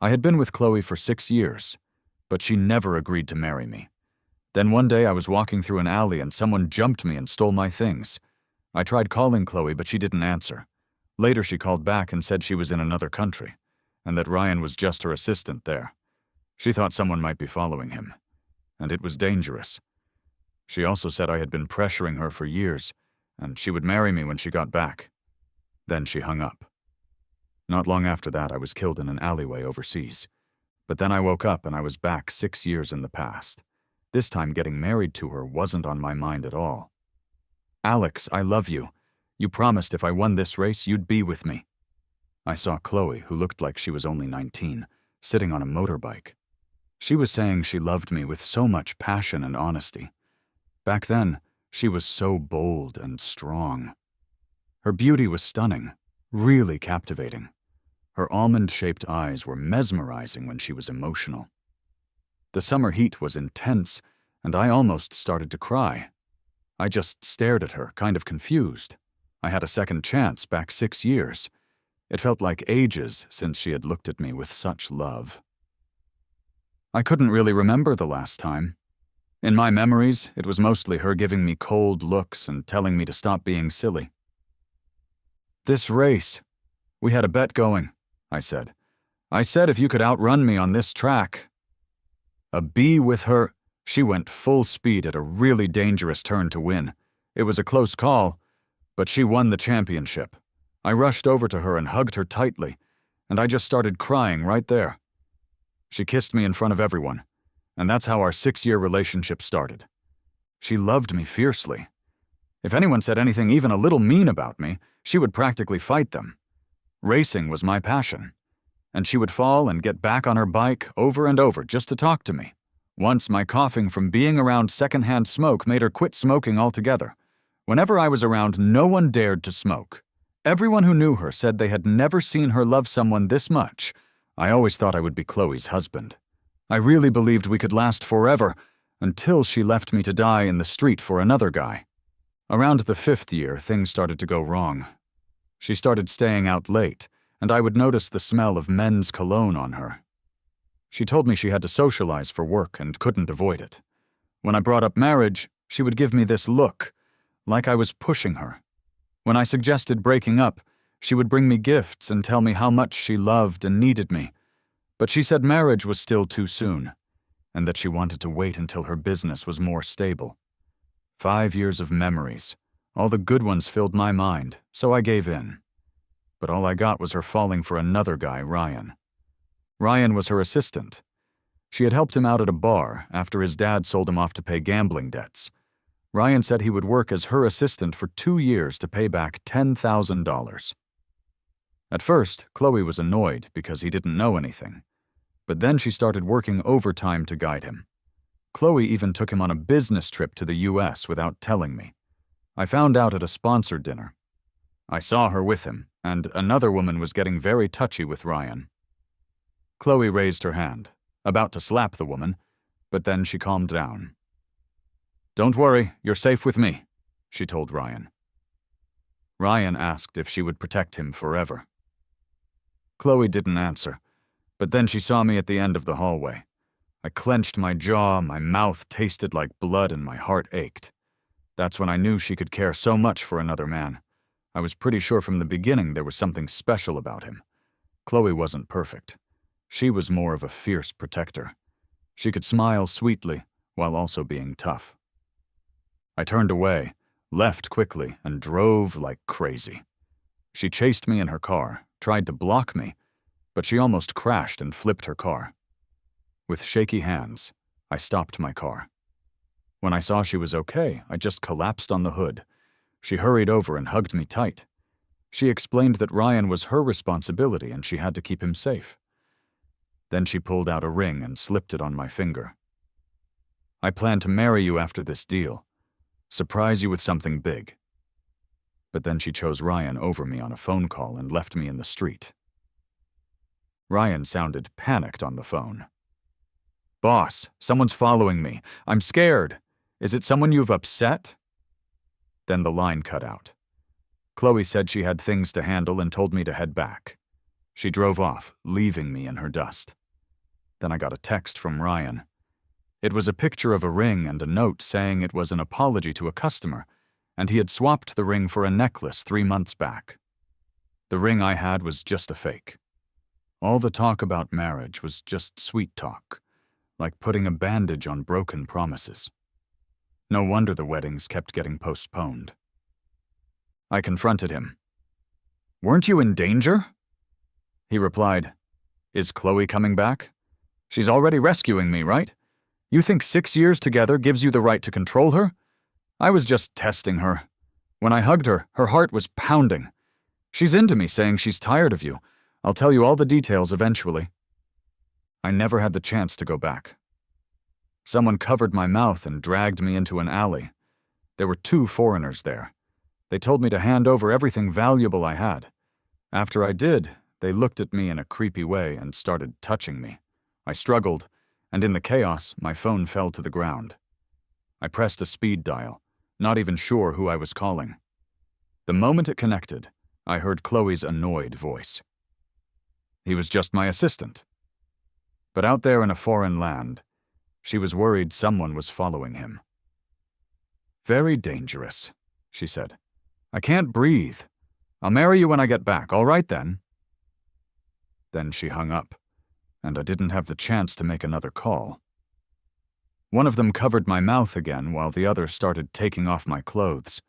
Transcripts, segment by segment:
I had been with Chloe for 6 years, but she never agreed to marry me. Then one day I was walking through an alley and someone jumped me and stole my things. I tried calling Chloe, but she didn't answer. Later she called back and said she was in another country, and that Ryan was just her assistant there. She thought someone might be following him, and it was dangerous. She also said I had been pressuring her for years, and she would marry me when she got back. Then she hung up. Not long after that, I was killed in an alleyway overseas. But then I woke up and I was back 6 years in the past. This time getting married to her wasn't on my mind at all. "Alex, I love you. You promised if I won this race, you'd be with me." I saw Chloe, who looked like she was only 19, sitting on a motorbike. She was saying she loved me with so much passion and honesty. Back then, she was so bold and strong. Her beauty was stunning, really captivating. Her almond-shaped eyes were mesmerizing when she was emotional. The summer heat was intense, and I almost started to cry. I just stared at her, kind of confused. I had a second chance back 6 years. It felt like ages since she had looked at me with such love. I couldn't really remember the last time. In my memories, it was mostly her giving me cold looks and telling me to stop being silly. "This race. We had a bet going," I said. "I said if you could outrun me on this track." A bee with her. She went full speed at a really dangerous turn to win. It was a close call, but she won the championship. I rushed over to her and hugged her tightly, and I just started crying right there. She kissed me in front of everyone, and that's how our 6-year relationship started. She loved me fiercely. If anyone said anything even a little mean about me, she would practically fight them. Racing was my passion, and she would fall and get back on her bike over and over just to talk to me. Once my coughing from being around secondhand smoke made her quit smoking altogether. Whenever I was around, no one dared to smoke. Everyone who knew her said they had never seen her love someone this much. I always thought I would be Chloe's husband. I really believed we could last forever, until she left me to die in the street for another guy. Around the 5th year, things started to go wrong. She started staying out late, and I would notice the smell of men's cologne on her. She told me she had to socialize for work and couldn't avoid it. When I brought up marriage, she would give me this look, like I was pushing her. When I suggested breaking up, she would bring me gifts and tell me how much she loved and needed me. But she said marriage was still too soon, and that she wanted to wait until her business was more stable. 5 years of memories. All the good ones filled my mind, so I gave in. But all I got was her falling for another guy, Ryan. Ryan was her assistant. She had helped him out at a bar after his dad sold him off to pay gambling debts. Ryan said he would work as her assistant for 2 years to pay back $10,000. At first, Chloe was annoyed because he didn't know anything. But then she started working overtime to guide him. Chloe even took him on a business trip to the US without telling me. I found out at a sponsored dinner. I saw her with him, and another woman was getting very touchy with Ryan. Chloe raised her hand, about to slap the woman, but then she calmed down. "Don't worry, you're safe with me," she told Ryan. Ryan asked if she would protect him forever. Chloe didn't answer, but then she saw me at the end of the hallway. I clenched my jaw, my mouth tasted like blood, and my heart ached. That's when I knew she could care so much for another man. I was pretty sure from the beginning there was something special about him. Chloe wasn't perfect. She was more of a fierce protector. She could smile sweetly while also being tough. I turned away, left quickly, and drove like crazy. She chased me in her car, tried to block me, but she almost crashed and flipped her car. With shaky hands, I stopped my car. When I saw she was okay, I just collapsed on the hood. She hurried over and hugged me tight. She explained that Ryan was her responsibility and she had to keep him safe. Then she pulled out a ring and slipped it on my finger. "I plan to marry you after this deal. Surprise you with something big." But then she chose Ryan over me on a phone call and left me in the street. Ryan sounded panicked on the phone. "Boss, someone's following me. I'm scared. Is it someone you've upset?" Then the line cut out. Chloe said she had things to handle and told me to head back. She drove off, leaving me in her dust. Then I got a text from Ryan. It was a picture of a ring and a note saying it was an apology to a customer, and he had swapped the ring for a necklace 3 months back. The ring I had was just a fake. All the talk about marriage was just sweet talk, like putting a bandage on broken promises. No wonder the weddings kept getting postponed. I confronted him. "Weren't you in danger?" He replied, "Is Chloe coming back? She's already rescuing me, right? You think 6 years together gives you the right to control her? I was just testing her. When I hugged her, her heart was pounding. She's into me, saying she's tired of you. I'll tell you all the details eventually." I never had the chance to go back. Someone covered my mouth and dragged me into an alley. There were 2 foreigners there. They told me to hand over everything valuable I had. After I did, they looked at me in a creepy way and started touching me. I struggled, and in the chaos, my phone fell to the ground. I pressed a speed dial, not even sure who I was calling. The moment it connected, I heard Chloe's annoyed voice. He was just my assistant. But out there in a foreign land, she was worried someone was following him. "Very dangerous," she said. "I can't breathe. I'll marry you when I get back, all right then?" Then she hung up, and I didn't have the chance to make another call. One of them covered my mouth again while the other started taking off my clothes.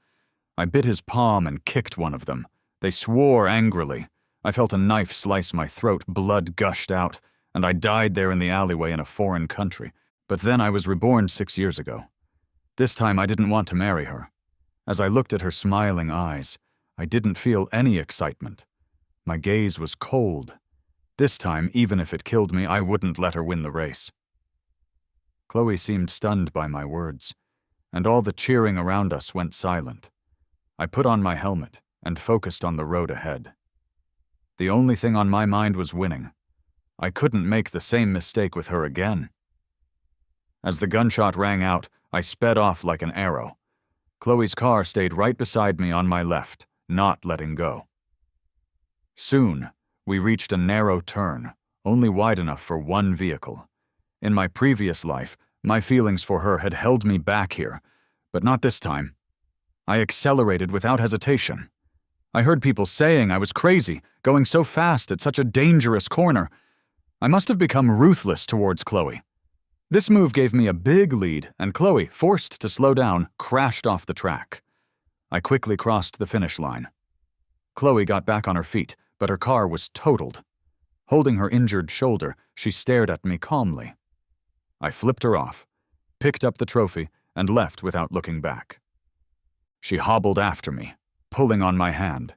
I bit his palm and kicked one of them. They swore angrily. I felt a knife slice my throat, blood gushed out, and I died there in the alleyway in a foreign country. But then I was reborn 6 years ago. This time I didn't want to marry her. As I looked at her smiling eyes, I didn't feel any excitement. My gaze was cold. This time, even if it killed me, I wouldn't let her win the race. Chloe seemed stunned by my words, and all the cheering around us went silent. I put on my helmet and focused on the road ahead. The only thing on my mind was winning. I couldn't make the same mistake with her again. As the gunshot rang out, I sped off like an arrow. Chloe's car stayed right beside me on my left, not letting go. Soon, we reached a narrow turn, only wide enough for one vehicle. In my previous life, my feelings for her had held me back here, but not this time. I accelerated without hesitation. I heard people saying I was crazy, going so fast at such a dangerous corner. I must have become ruthless towards Chloe. This move gave me a big lead, and Chloe, forced to slow down, crashed off the track. I quickly crossed the finish line. Chloe got back on her feet, but her car was totaled. Holding her injured shoulder, she stared at me calmly. I flipped her off, picked up the trophy, and left without looking back. She hobbled after me, pulling on my hand.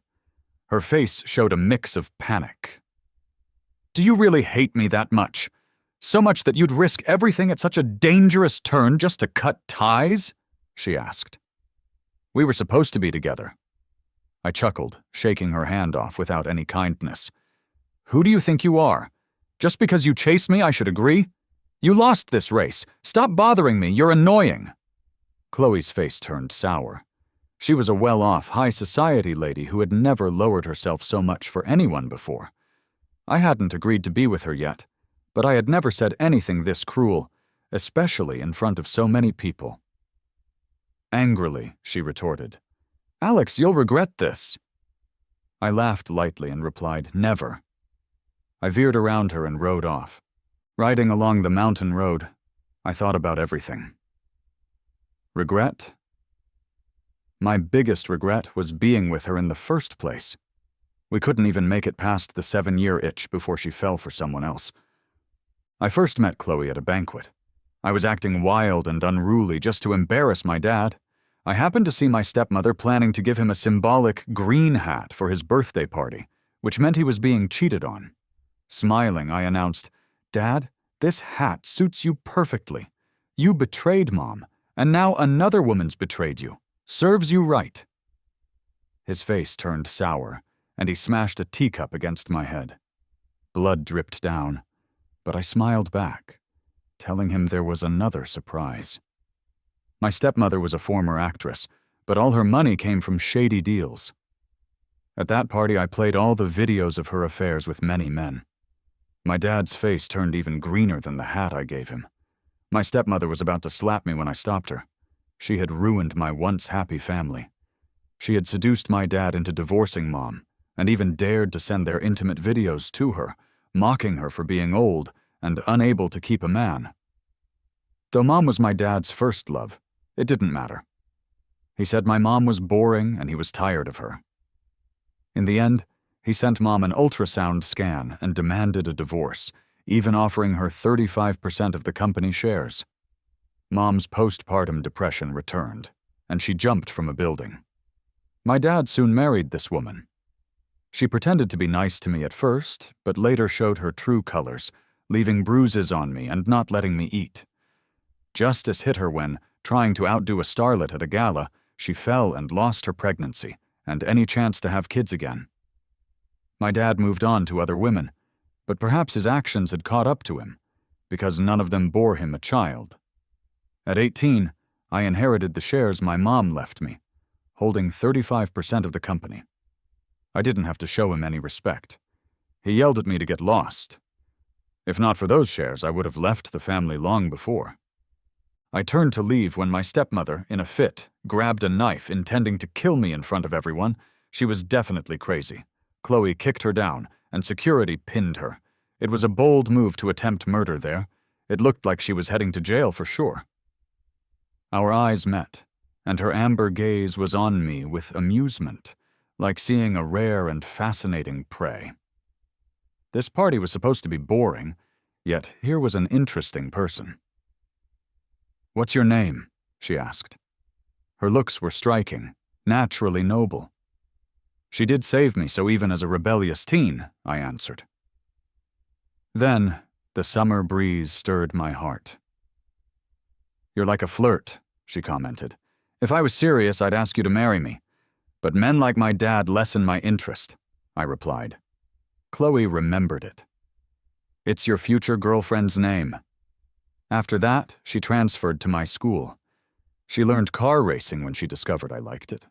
Her face showed a mix of panic. "Do you really hate me that much? So much that you'd risk everything at such a dangerous turn just to cut ties?" she asked. "We were supposed to be together." I chuckled, shaking her hand off without any kindness. "Who do you think you are? Just because you chase me, I should agree? You lost this race. Stop bothering me, you're annoying." Chloe's face turned sour. She was a well-off, high-society lady who had never lowered herself so much for anyone before. I hadn't agreed to be with her yet, but I had never said anything this cruel, especially in front of so many people. Angrily, she retorted, "Alex, you'll regret this." I laughed lightly and replied, "Never." I veered around her and rode off. Riding along the mountain road, I thought about everything. Regret? My biggest regret was being with her in the first place. We couldn't even make it past the 7-year itch before she fell for someone else. I first met Chloe at a banquet. I was acting wild and unruly just to embarrass my dad. I happened to see my stepmother planning to give him a symbolic green hat for his birthday party, which meant he was being cheated on. Smiling, I announced, "Dad, this hat suits you perfectly. You betrayed Mom, and now another woman's betrayed you. Serves you right." His face turned sour, and he smashed a teacup against my head. Blood dripped down, but I smiled back, telling him there was another surprise. My stepmother was a former actress, but all her money came from shady deals. At that party, I played all the videos of her affairs with many men. My dad's face turned even greener than the hat I gave him. My stepmother was about to slap me when I stopped her. She had ruined my once happy family. She had seduced my dad into divorcing Mom, and even dared to send their intimate videos to her, mocking her for being old and unable to keep a man. Though Mom was my dad's first love, it didn't matter. He said my mom was boring and he was tired of her. In the end, he sent Mom an ultrasound scan and demanded a divorce, even offering her 35% of the company shares. Mom's postpartum depression returned, and she jumped from a building. My dad soon married this woman. She pretended to be nice to me at first, but later showed her true colors, leaving bruises on me and not letting me eat. Justice hit her when, trying to outdo a starlet at a gala, she fell and lost her pregnancy and any chance to have kids again. My dad moved on to other women, but perhaps his actions had caught up to him, because none of them bore him a child. At 18, I inherited the shares my mom left me, holding 35% of the company. I didn't have to show him any respect. He yelled at me to get lost. If not for those shares, I would have left the family long before. I turned to leave when my stepmother, in a fit, grabbed a knife intending to kill me in front of everyone. She was definitely crazy. Chloe kicked her down, and security pinned her. It was a bold move to attempt murder there. It looked like she was heading to jail for sure. Our eyes met, and her amber gaze was on me with amusement, like seeing a rare and fascinating prey. This party was supposed to be boring, yet here was an interesting person. "What's your name?" she asked. Her looks were striking, naturally noble. "She did save me, so even as a rebellious teen," I answered. Then, the summer breeze stirred my heart. "You're like a flirt," she commented. "If I was serious, I'd ask you to marry me. But men like my dad lessen my interest," I replied. Chloe remembered it. "It's your future girlfriend's name." After that, she transferred to my school. She learned car racing when she discovered I liked it.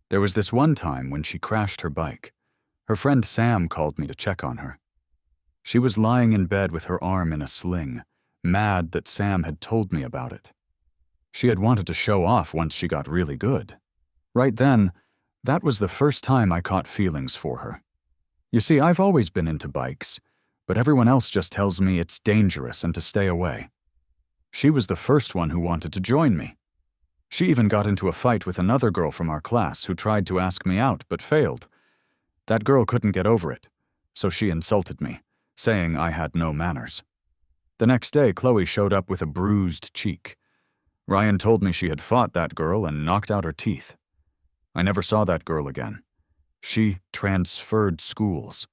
There was this one time when she crashed her bike. Her friend Sam called me to check on her. She was lying in bed with her arm in a sling, mad that Sam had told me about it. She had wanted to show off once she got really good. Right then, that was the first time I caught feelings for her. You see, I've always been into bikes, but everyone else just tells me it's dangerous and to stay away. She was the first one who wanted to join me. She even got into a fight with another girl from our class who tried to ask me out but failed. That girl couldn't get over it, so she insulted me, saying I had no manners. The next day, Chloe showed up with a bruised cheek. Ryan told me she had fought that girl and knocked out her teeth. I never saw that girl again. She transferred schools.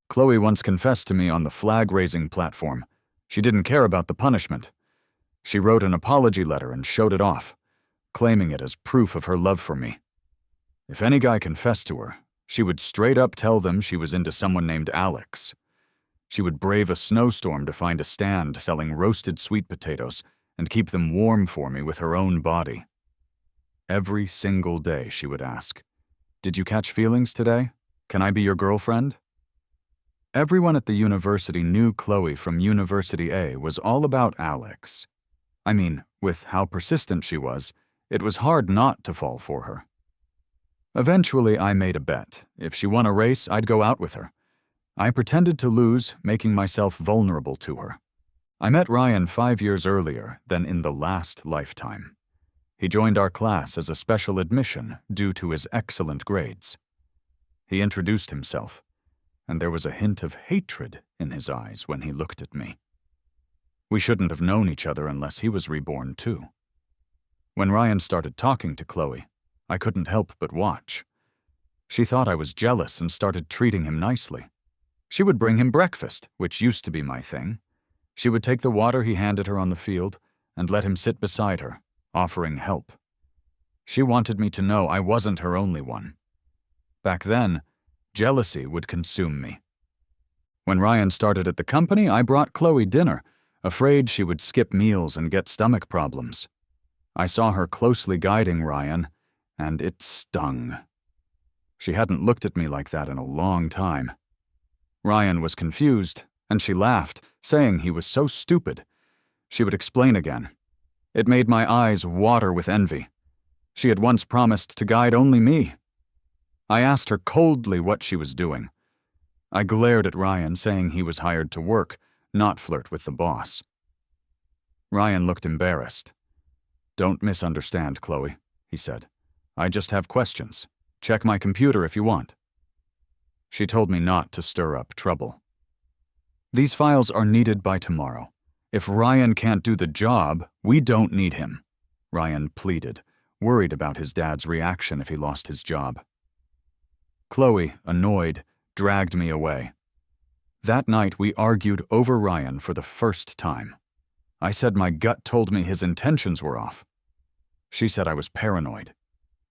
Chloe once confessed to me on the flag-raising platform. She didn't care about the punishment. She wrote an apology letter and showed it off, claiming it as proof of her love for me. If any guy confessed to her, she would straight up tell them she was into someone named Alex. She would brave a snowstorm to find a stand selling roasted sweet potatoes and keep them warm for me with her own body. Every single day she would ask, "Did you catch feelings today? Can I be your girlfriend?" Everyone at the university knew Chloe from University A was all about Alex. I mean, with how persistent she was, it was hard not to fall for her. Eventually, I made a bet. If she won a race, I'd go out with her. I pretended to lose, making myself vulnerable to her. I met Ryan 5 years earlier than in the last lifetime. He joined our class as a special admission due to his excellent grades. He introduced himself, and there was a hint of hatred in his eyes when he looked at me. We shouldn't have known each other unless he was reborn too. When Ryan started talking to Chloe, I couldn't help but watch. She thought I was jealous and started treating him nicely. She would bring him breakfast, which used to be my thing. She would take the water he handed her on the field and let him sit beside her, offering help. She wanted me to know I wasn't her only one. Back then, jealousy would consume me. When Ryan started at the company, I brought Chloe dinner, afraid she would skip meals and get stomach problems. I saw her closely guiding Ryan, and it stung. She hadn't looked at me like that in a long time. Ryan was confused, and she laughed, saying he was so stupid. She would explain again. It made my eyes water with envy. She had once promised to guide only me. I asked her coldly what she was doing. I glared at Ryan, saying he was hired to work, not flirt with the boss. Ryan looked embarrassed. "Don't misunderstand, Chloe," he said. "I just have questions. Check my computer if you want." She told me not to stir up trouble. "These files are needed by tomorrow. If Ryan can't do the job, we don't need him," Ryan pleaded, worried about his dad's reaction if he lost his job. Chloe, annoyed, dragged me away. That night we argued over Ryan for the first time. I said my gut told me his intentions were off. She said I was paranoid.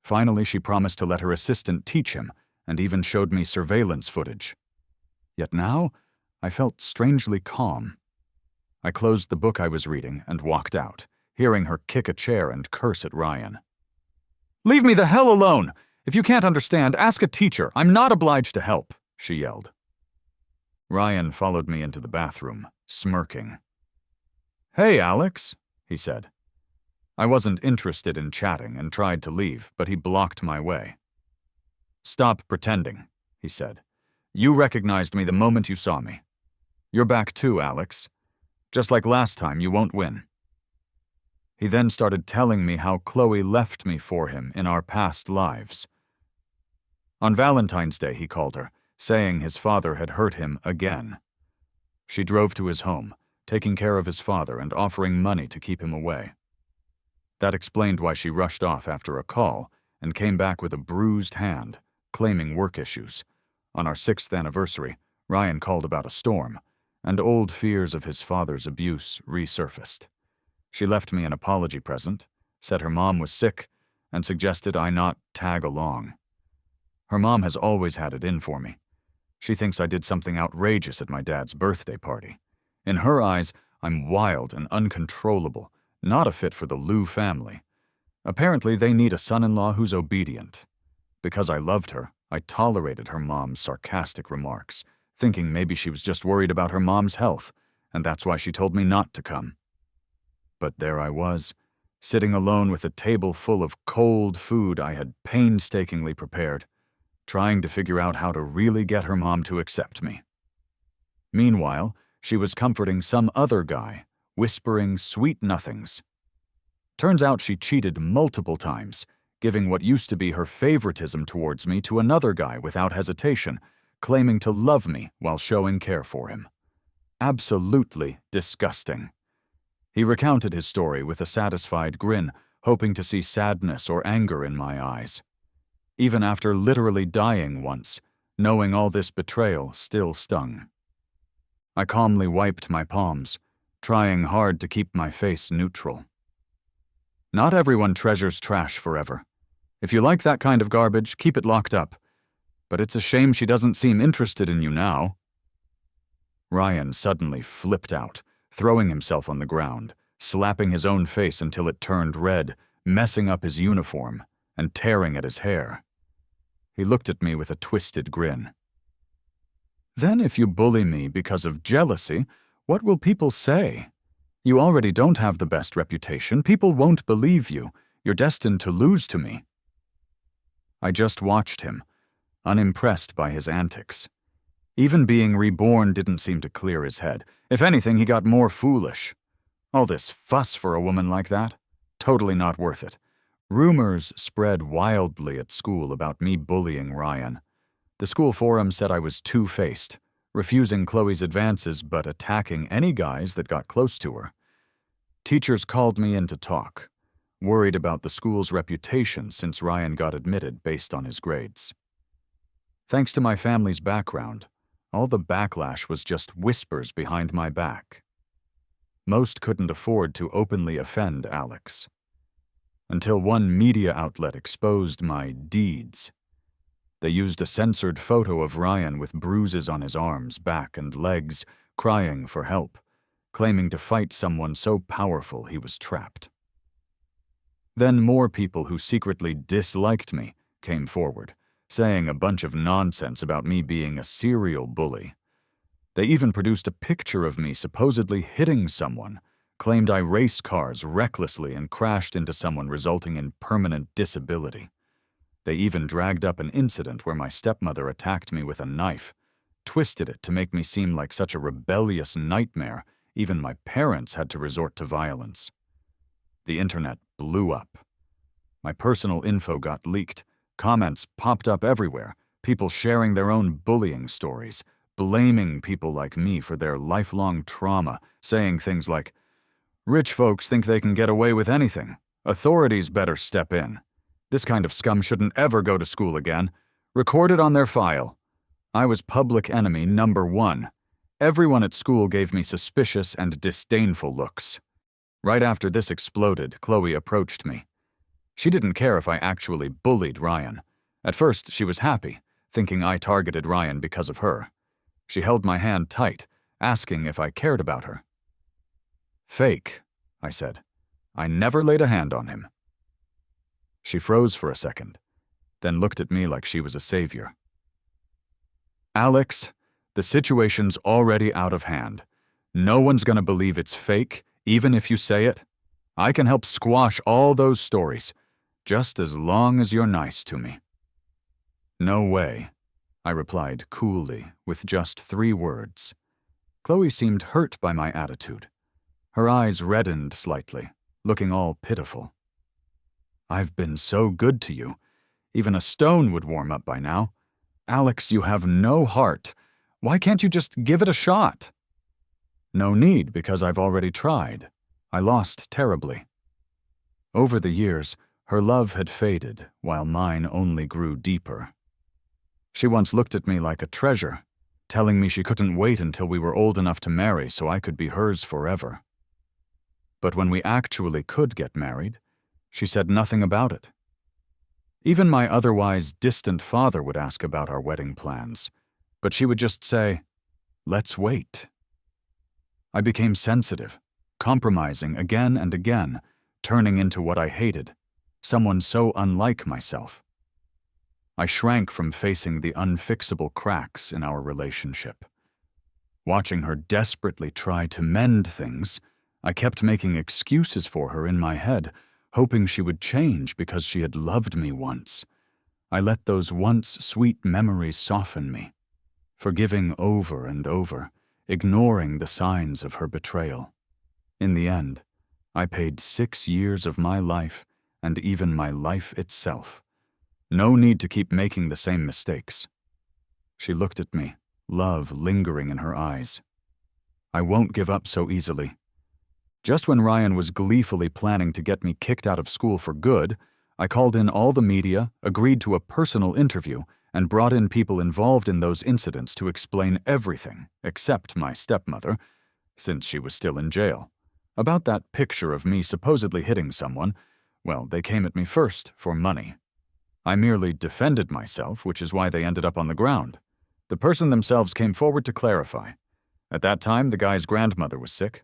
Finally, she promised to let her assistant teach him, and even showed me surveillance footage. Yet now, I felt strangely calm. I closed the book I was reading and walked out, hearing her kick a chair and curse at Ryan. "Leave me the hell alone! If you can't understand, ask a teacher. I'm not obliged to help," she yelled. Ryan followed me into the bathroom, smirking. "Hey, Alex," he said. I wasn't interested in chatting and tried to leave, but he blocked my way. "Stop pretending," he said. "You recognized me the moment you saw me. You're back too, Alex. Just like last time, you won't win." He then started telling me how Chloe left me for him in our past lives. On Valentine's Day, he called her, saying his father had hurt him again. She drove to his home, taking care of his father and offering money to keep him away. That explained why she rushed off after a call and came back with a bruised hand, claiming work issues. On our 6th anniversary, Ryan called about a storm, and old fears of his father's abuse resurfaced. She left me an apology present, said her mom was sick, and suggested I not tag along. Her mom has always had it in for me. She thinks I did something outrageous at my dad's birthday party. In her eyes, I'm wild and uncontrollable, not a fit for the Liu family. Apparently, they need a son-in-law who's obedient. Because I loved her, I tolerated her mom's sarcastic remarks, thinking maybe she was just worried about her mom's health, and that's why she told me not to come. But there I was, sitting alone with a table full of cold food I had painstakingly prepared, trying to figure out how to really get her mom to accept me. Meanwhile, she was comforting some other guy, whispering sweet nothings. Turns out she cheated multiple times, giving what used to be her favoritism towards me to another guy without hesitation, claiming to love me while showing care for him. Absolutely disgusting. He recounted his story with a satisfied grin, hoping to see sadness or anger in my eyes. Even after literally dying once, knowing all this betrayal still stung. I calmly wiped my palms, trying hard to keep my face neutral. Not everyone treasures trash forever. If you like that kind of garbage, keep it locked up. But it's a shame she doesn't seem interested in you now. Ryan suddenly flipped out, throwing himself on the ground, slapping his own face until it turned red, messing up his uniform, and tearing at his hair. He looked at me with a twisted grin. "Then if you bully me because of jealousy, what will people say? You already don't have the best reputation. People won't believe you. You're destined to lose to me." I just watched him, unimpressed by his antics. Even being reborn didn't seem to clear his head. If anything, he got more foolish. All this fuss for a woman like that? Totally not worth it. Rumors spread wildly at school about me bullying Ryan. The school forum said I was two-faced, refusing Chloe's advances but attacking any guys that got close to her. Teachers called me in to talk, worried about the school's reputation since Ryan got admitted based on his grades. Thanks to my family's background, all the backlash was just whispers behind my back. Most couldn't afford to openly offend Alex. Until one media outlet exposed my deeds. They used a censored photo of Ryan with bruises on his arms, back, and legs, crying for help, claiming to fight someone so powerful he was trapped. Then more people who secretly disliked me came forward, saying a bunch of nonsense about me being a serial bully. They even produced a picture of me supposedly hitting someone, claimed I race cars recklessly and crashed into someone, resulting in permanent disability. They even dragged up an incident where my stepmother attacked me with a knife, twisted it to make me seem like such a rebellious nightmare, even my parents had to resort to violence. The internet blew up. My personal info got leaked, comments popped up everywhere, people sharing their own bullying stories, blaming people like me for their lifelong trauma, saying things like, "Rich folks think they can get away with anything. Authorities better step in. This kind of scum shouldn't ever go to school again. Record it on their file." I was public enemy number 1. Everyone at school gave me suspicious and disdainful looks. Right after this exploded, Chloe approached me. She didn't care if I actually bullied Ryan. At first, she was happy, thinking I targeted Ryan because of her. She held my hand tight, asking if I cared about her. "Fake," I said. "I never laid a hand on him." She froze for a second, then looked at me like she was a savior. "Alex, the situation's already out of hand. No one's gonna believe it's fake, even if you say it. I can help squash all those stories, just as long as you're nice to me." "No way," I replied coolly, with just 3 words. Chloe seemed hurt by my attitude. Her eyes reddened slightly, looking all pitiful. "I've been so good to you. Even a stone would warm up by now. Alex, you have no heart. Why can't you just give it a shot?" "No need, because I've already tried. I lost terribly." Over the years, her love had faded, while mine only grew deeper. She once looked at me like a treasure, telling me she couldn't wait until we were old enough to marry so I could be hers forever. But when we actually could get married, she said nothing about it. Even my otherwise distant father would ask about our wedding plans, but she would just say, "Let's wait." I became sensitive, compromising again and again, turning into what I hated, someone so unlike myself. I shrank from facing the unfixable cracks in our relationship. Watching her desperately try to mend things, I kept making excuses for her in my head, hoping she would change because she had loved me once. I let those once sweet memories soften me, forgiving over and over, ignoring the signs of her betrayal. In the end, I paid 6 years of my life and even my life itself. No need to keep making the same mistakes. She looked at me, love lingering in her eyes. I won't give up so easily. Just when Ryan was gleefully planning to get me kicked out of school for good, I called in all the media, agreed to a personal interview, and brought in people involved in those incidents to explain everything, except my stepmother, since she was still in jail. About that picture of me supposedly hitting someone, well, they came at me first for money. I merely defended myself, which is why they ended up on the ground. The person themselves came forward to clarify. At that time, the guy's grandmother was sick.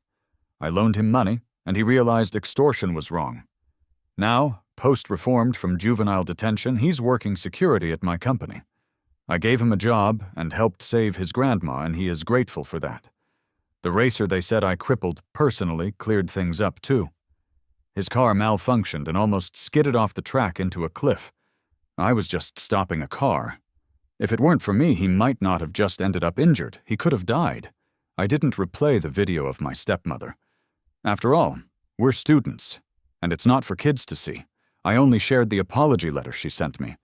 I loaned him money, and he realized extortion was wrong. Now, post-reformed from juvenile detention, he's working security at my company. I gave him a job and helped save his grandma, and he is grateful for that. The racer they said I crippled personally cleared things up, too. His car malfunctioned and almost skidded off the track into a cliff. I was just stopping a car. If it weren't for me, he might not have just ended up injured. He could have died. I didn't replay the video of my stepmother. After all, we're students, and it's not for kids to see. I only shared the apology letter she sent me,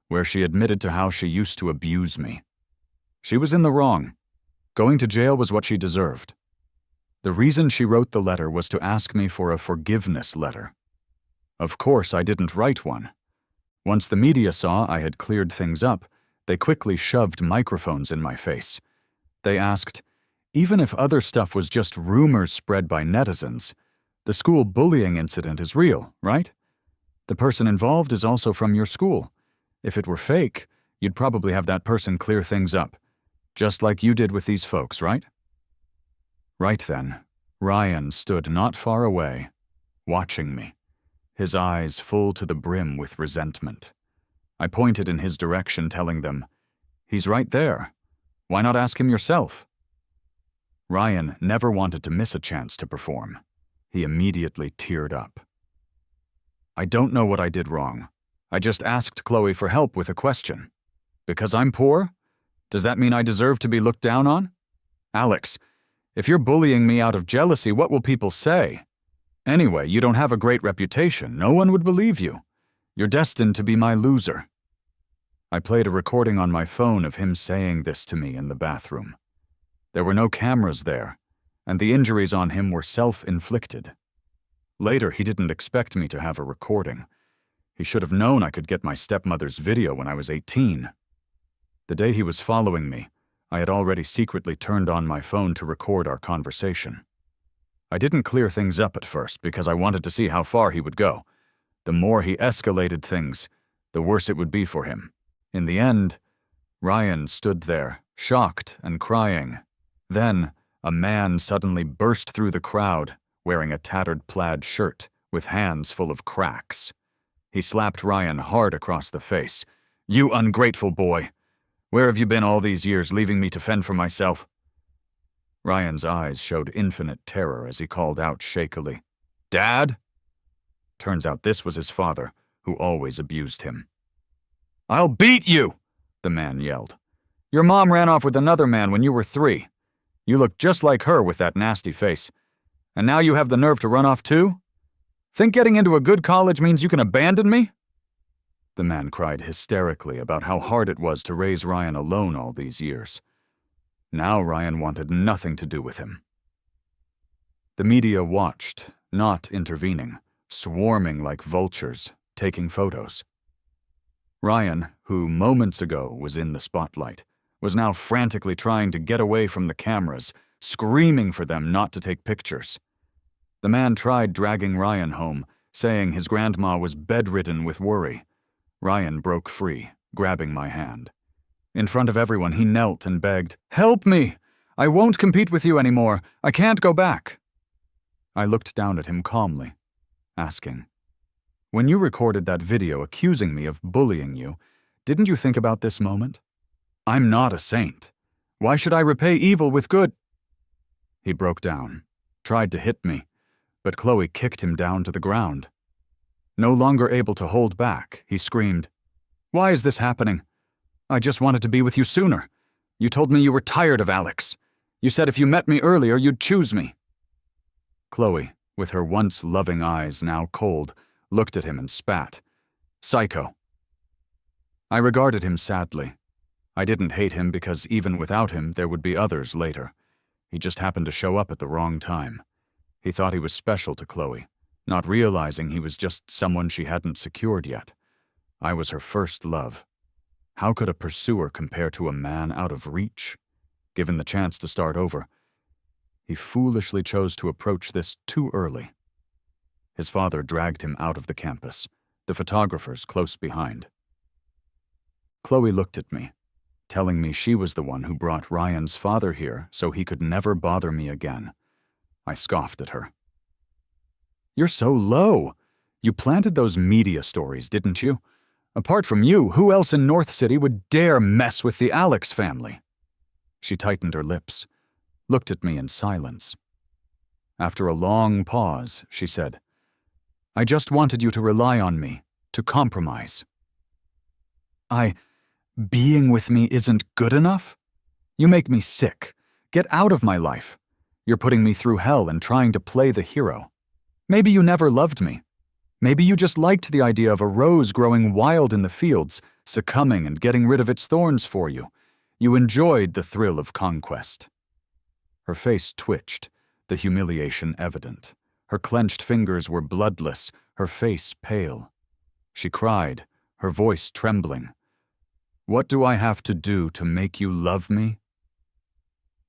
where she admitted to how she used to abuse me. She was in the wrong. Going to jail was what she deserved. The reason she wrote the letter was to ask me for a forgiveness letter. Of course, I didn't write one. Once the media saw I had cleared things up, they quickly shoved microphones in my face. They asked, even if other stuff was just rumors spread by netizens, the school bullying incident is real, right? The person involved is also from your school. If it were fake, you'd probably have that person clear things up, just like you did with these folks, right? Right then, Ryan stood not far away, watching me, his eyes full to the brim with resentment. I pointed in his direction, telling them, "He's right there. Why not ask him yourself?" Ryan never wanted to miss a chance to perform. He immediately teared up. "I don't know what I did wrong. I just asked Chloe for help with a question. Because I'm poor? Does that mean I deserve to be looked down on? Alex, if you're bullying me out of jealousy, what will people say? Anyway, you don't have a great reputation. No one would believe you. You're destined to be my loser." I played a recording on my phone of him saying this to me in the bathroom. There were no cameras there, and the injuries on him were self-inflicted. Later, he didn't expect me to have a recording. He should have known I could get my stepmother's video when I was 18. The day he was following me, I had already secretly turned on my phone to record our conversation. I didn't clear things up at first because I wanted to see how far he would go. The more he escalated things, the worse it would be for him. In the end, Ryan stood there, shocked and crying. Then, a man suddenly burst through the crowd, wearing a tattered plaid shirt with hands full of cracks. He slapped Ryan hard across the face. "You ungrateful boy! Where have you been all these years, leaving me to fend for myself?" Ryan's eyes showed infinite terror as he called out shakily, "Dad?" Turns out this was his father, who always abused him. "I'll beat you!" the man yelled. "Your mom ran off with another man when you were 3. You look just like her with that nasty face. And now you have the nerve to run off too? Think getting into a good college means you can abandon me?" The man cried hysterically about how hard it was to raise Ryan alone all these years. Now Ryan wanted nothing to do with him. The media watched, not intervening, swarming like vultures, taking photos. Ryan, who moments ago was in the spotlight, was now frantically trying to get away from the cameras, screaming for them not to take pictures. The man tried dragging Ryan home, saying his grandma was bedridden with worry. Ryan broke free, grabbing my hand. In front of everyone, he knelt and begged, "Help me! I won't compete with you anymore. I can't go back." I looked down at him calmly, asking, "When you recorded that video accusing me of bullying you, didn't you think about this moment? I'm not a saint. Why should I repay evil with good?" He broke down, tried to hit me, but Chloe kicked him down to the ground. No longer able to hold back, he screamed, "Why is this happening? I just wanted to be with you sooner. You told me you were tired of Alex. You said if you met me earlier, you'd choose me." Chloe, with her once loving eyes now cold, looked at him and spat. "Psycho." I regarded him sadly. I didn't hate him because even without him, there would be others later. He just happened to show up at the wrong time. He thought he was special to Chloe, not realizing he was just someone she hadn't secured yet. I was her first love. How could a pursuer compare to a man out of reach? Given the chance to start over, he foolishly chose to approach this too early. His father dragged him out of the campus, the photographers close behind. Chloe looked at me, telling me she was the one who brought Ryan's father here so he could never bother me again. I scoffed at her. "You're so low. You planted those media stories, didn't you? Apart from you, who else in North City would dare mess with the Alex family?" She tightened her lips, looked at me in silence. After a long pause, she said, "I just wanted you to rely on me, to compromise." Being with me isn't good enough? You make me sick. Get out of my life. You're putting me through hell and trying to play the hero. Maybe you never loved me. Maybe you just liked the idea of a rose growing wild in the fields, succumbing and getting rid of its thorns for you. You enjoyed the thrill of conquest." Her face twitched, the humiliation evident. Her clenched fingers were bloodless, her face pale. She cried, her voice trembling. "What do I have to do to make you love me?"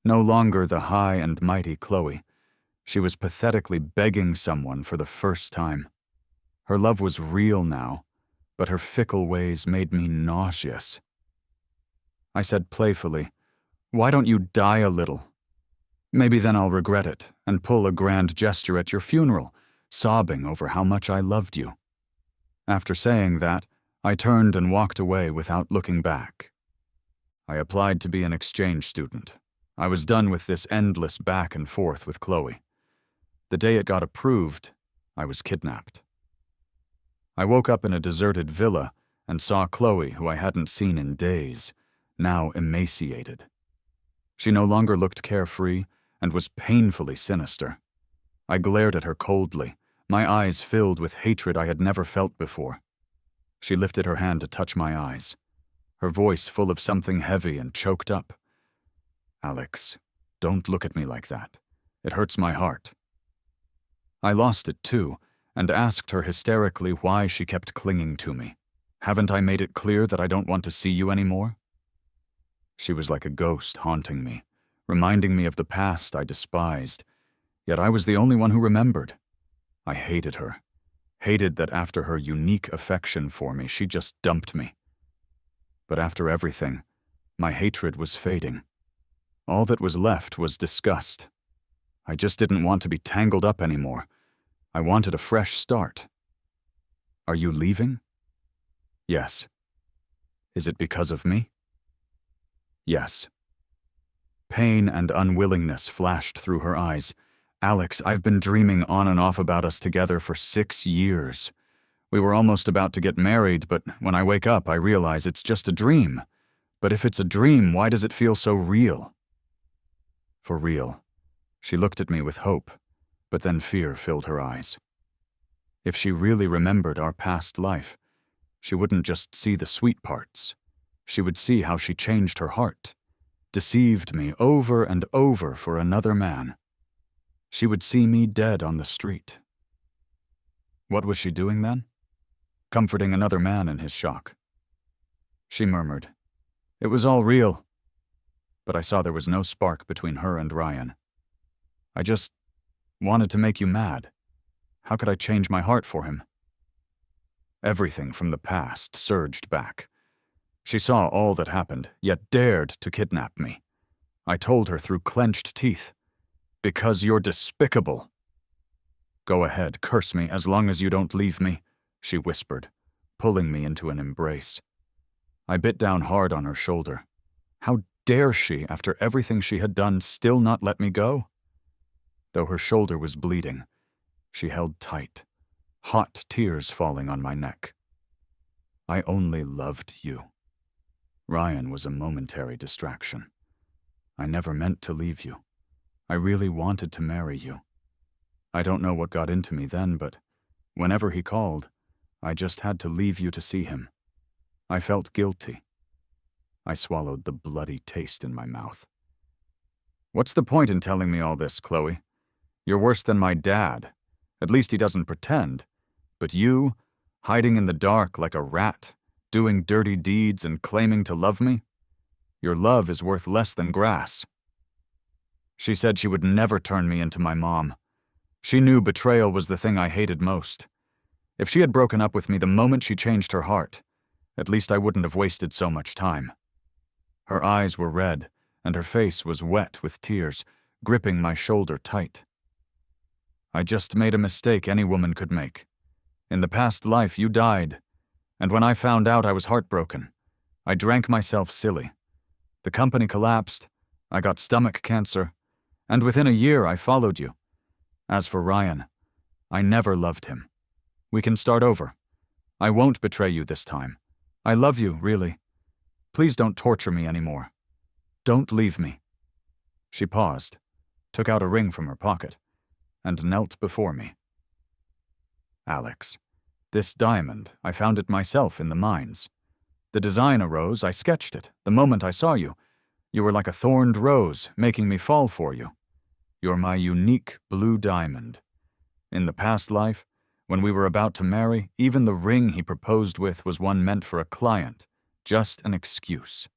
No longer the high and mighty Chloe. She was pathetically begging someone for the first time. Her love was real now, but her fickle ways made me nauseous. I said playfully, "Why don't you die a little? Maybe then I'll regret it and pull a grand gesture at your funeral, sobbing over how much I loved you." After saying that, I turned and walked away without looking back. I applied to be an exchange student. I was done with this endless back and forth with Chloe. The day it got approved, I was kidnapped. I woke up in a deserted villa and saw Chloe, who I hadn't seen in days, now emaciated. She no longer looked carefree and was painfully sinister. I glared at her coldly, my eyes filled with hatred I had never felt before. She lifted her hand to touch my eyes, her voice full of something heavy and choked up. "Alex, don't look at me like that. It hurts my heart." I lost it too, and asked her hysterically why she kept clinging to me. "Haven't I made it clear that I don't want to see you anymore?" She was like a ghost haunting me, reminding me of the past I despised, yet I was the only one who remembered. I hated her, hated that after her unique affection for me, she just dumped me. But after everything, my hatred was fading. All that was left was disgust. I just didn't want to be tangled up anymore. I wanted a fresh start. "Are you leaving?" "Yes." "Is it because of me?" "Yes." Pain and unwillingness flashed through her eyes. "Alex, I've been dreaming on and off about us together for 6 years. We were almost about to get married, but when I wake up, I realize it's just a dream. But if it's a dream, why does it feel so real?" For real. She looked at me with hope, but then fear filled her eyes. If she really remembered our past life, she wouldn't just see the sweet parts. She would see how she changed her heart, deceived me over and over for another man. She would see me dead on the street. What was she doing then? Comforting another man in his shock. She murmured, "It was all real." But I saw there was no spark between her and Ryan. "I just wanted to make you mad. How could I change my heart for him?" Everything from the past surged back. She saw all that happened, yet dared to kidnap me. I told her through clenched teeth, "Because you're despicable." "Go ahead, curse me as long as you don't leave me," she whispered, pulling me into an embrace. I bit down hard on her shoulder. How dare she, after everything she had done, still not let me go? Though her shoulder was bleeding, she held tight, hot tears falling on my neck. "I only loved you. Ryan was a momentary distraction. I never meant to leave you. I really wanted to marry you. I don't know what got into me then, but whenever he called, I just had to leave you to see him. I felt guilty." I swallowed the bloody taste in my mouth. "What's the point in telling me all this, Chloe? You're worse than my dad. At least he doesn't pretend. But you, hiding in the dark like a rat, doing dirty deeds and claiming to love me? Your love is worth less than grass." She said she would never turn me into my mom. She knew betrayal was the thing I hated most. If she had broken up with me the moment she changed her heart, at least I wouldn't have wasted so much time. Her eyes were red, and her face was wet with tears, gripping my shoulder tight. "I just made a mistake any woman could make. In the past life, you died, and when I found out, I was heartbroken. I drank myself silly. The company collapsed, I got stomach cancer, and within a year I followed you. As for Ryan, I never loved him. We can start over. I won't betray you this time. I love you, really. Please don't torture me anymore. Don't leave me." She paused, took out a ring from her pocket, and knelt before me. "Alex, this diamond, I found it myself in the mines. The design arose, I sketched it. The moment I saw you, you were like a thorned rose, making me fall for you. You're my unique blue diamond. In the past life, when we were about to marry, even the ring he proposed with was one meant for a client, just an excuse.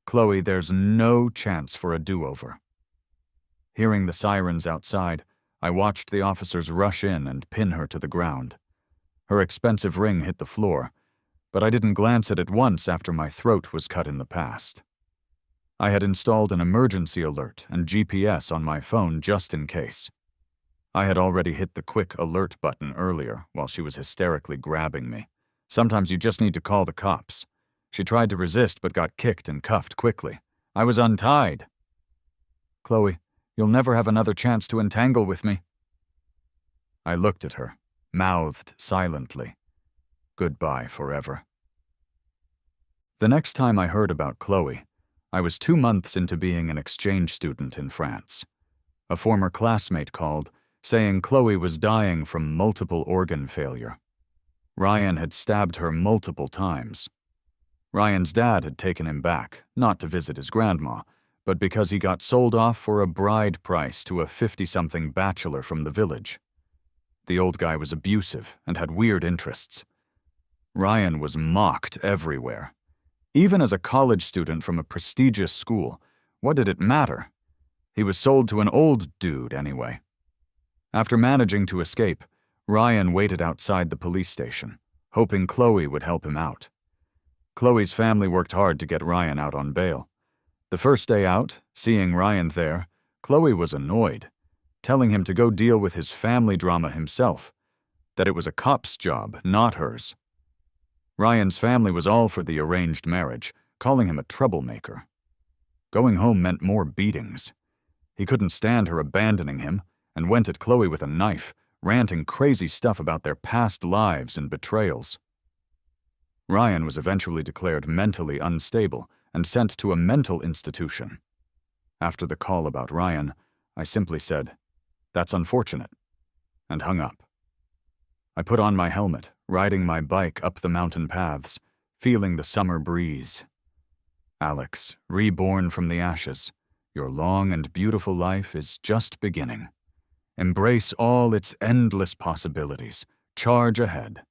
Chloe, there's no chance for a do-over." Hearing the sirens outside, I watched the officers rush in and pin her to the ground. Her expensive ring hit the floor, but I didn't glance at it once after my throat was cut in the past. I had installed an emergency alert and GPS on my phone just in case. I had already hit the quick alert button earlier while she was hysterically grabbing me, Sometimes you just need to call the cops. She tried to resist but got kicked and cuffed quickly. I was untied. Chloe, you'll never have another chance to entangle with me. I looked at her, mouthed silently. Goodbye forever. The next time I heard about Chloe, I was 2 months into being an exchange student in France. A former classmate called, saying Chloe was dying from multiple organ failure. Ryan had stabbed her multiple times. Ryan's dad had taken him back, not to visit his grandma, but because he got sold off for a bride price to a 50-something bachelor from the village. The old guy was abusive and had weird interests. Ryan was mocked everywhere. Even as a college student from a prestigious school, what did it matter? He was sold to an old dude anyway. After managing to escape, Ryan waited outside the police station, hoping Chloe would help him out. Chloe's family worked hard to get Ryan out on bail. The first day out, seeing Ryan there, Chloe was annoyed, telling him to go deal with his family drama himself, that it was a cop's job, not hers. Ryan's family was all for the arranged marriage, calling him a troublemaker. Going home meant more beatings. He couldn't stand her abandoning him and went at Chloe with a knife, ranting crazy stuff about their past lives and betrayals. Ryan was eventually declared mentally unstable and sent to a mental institution. After the call about Ryan, I simply said, "That's unfortunate," and hung up. I put on my helmet, riding my bike up the mountain paths, feeling the summer breeze. Alex, reborn from the ashes, your long and beautiful life is just beginning. Embrace all its endless possibilities. Charge ahead.